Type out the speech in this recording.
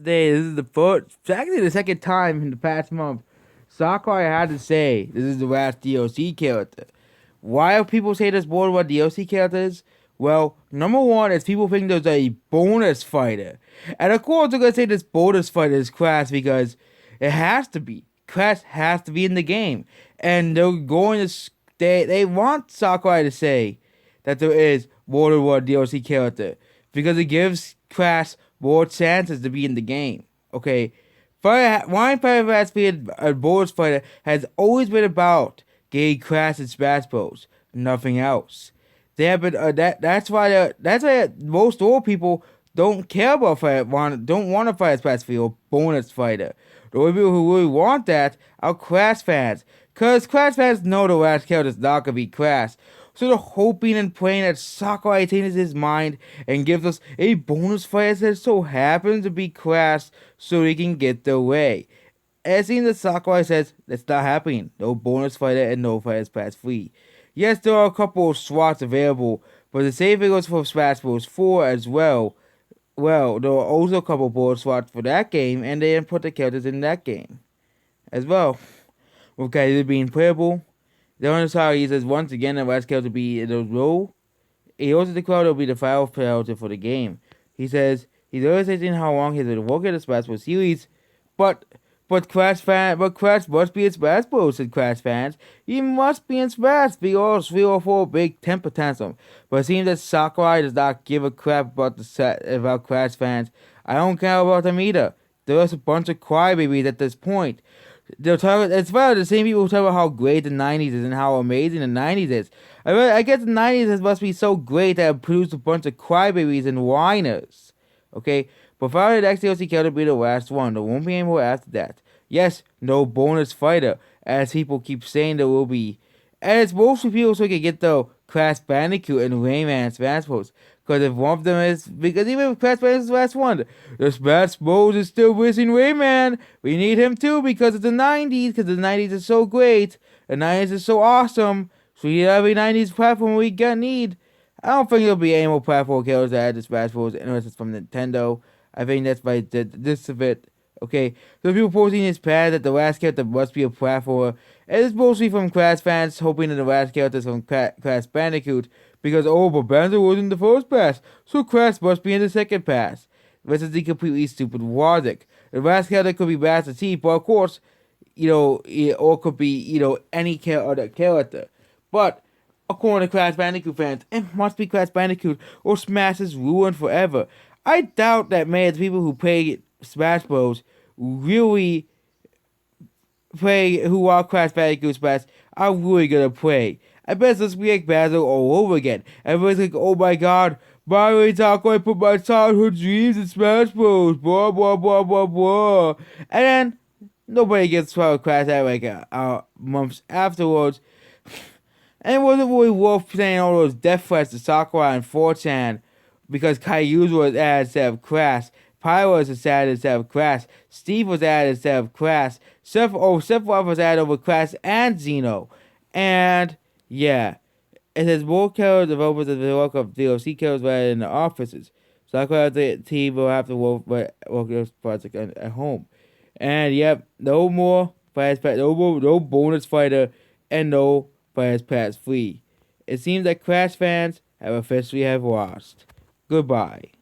Today, this is the first, actually the second time in the past month, Sakurai had to say this is the last DLC character. Why do people say this more about DLC characters? Well, number one is people think there's a bonus fighter. And of course, they're going to say this bonus fighter is Crash because it has to be. Crash has to be in the game. And they're going to, they want Sakurai to say that there is more than one DLC character because it gives Crash more chances to be in the game. Okay, why Fire Fast being a bonus fighter has always been about getting Crash and Smash Bros. Nothing else. They have been that's why most old people don't care about don't want to fight a Smash or bonus fighter. The only people who really want that are Crash fans, cause Crash fans know the last character is not gonna be Crash. So they're hoping and praying that Sakurai changes his mind and gives us a bonus fight that so happens to be Crash so he can get their way. It seems that Sakurai says that's not happening. No bonus fighter and no fighters pass free. Yes, there are a couple of slots available, but the same thing goes for Smash Bros. 4 as well. Well, there are also a couple of bonus slots for that game, and they didn't put the characters in that game as well. With characters being playable, the only side he says once again the last character to be in the role. He also declared it will be the final character for the game. He says he's always saying how long he's been working on the Smash Bros. Series, but Crash must be in Smash Bros. Said Crash fans. He must be in Smash because 3 or 4 big temper tantrum. But it seems that Sakurai does not give a crap about about Crash fans. I don't care about them either. There's a bunch of crybabies at this point. They'll talk. It's well the same people who talk about how great the '90s is and how amazing the '90s is. I guess the '90s must be so great that it produced a bunch of crybabies and whiners. Okay, but finally the next DLC character will be the last one. There won't be any more after that. Yes, no bonus fighter, as people keep saying there will be. And it's mostly people so we can get the Crash Bandicoot and Rayman Smash Bros. Because if one of them is, because even if Crash Bandicoot is the last one, the Smash Bros. Is still missing Rayman. We need him too because of the '90s, because the '90s is so great. The '90s is so awesome. So we need every '90s platform we need. I don't think there'll be any more platform killers that add the Smash Bros. Unless it's from Nintendo. I think that's by this of it. Okay, so people posting this pad that the last character must be a platformer. It is mostly from Crash fans hoping that the last character is from Crash Bandicoot because but Banjo was in the first pass, so Crash must be in the second pass. This is the completely stupid logic. The last character could be Master Chief, but of course, or it could be any other character. But according to Crash Bandicoot fans, it must be Crash Bandicoot or Smash is ruined forever. I doubt that many of the people who play Smash Bros. Really play who are Crash Bandicoot Smash are really gonna play. I bet this will be like battle all over again. Everyone's like, oh my god, Mario's not going to put my childhood dreams in Smash Bros. Blah blah blah blah blah. And then nobody gets to Crash out like months afterwards. And it wasn't really worth saying all those death threats to Sakurai and 4chan because Caillou was added instead of Crash. Pyro was added instead of Crash. Steve was added instead of Crash. Sephiroth was added over Crash and Xeno. And, yeah. It has more character developers as the work of DLC characters rather than the offices. So the team will have to work on this project at home. And, yep, no more no bonus fighter, and no Fast Pass free. It seems that Crash fans have officially lost. Goodbye.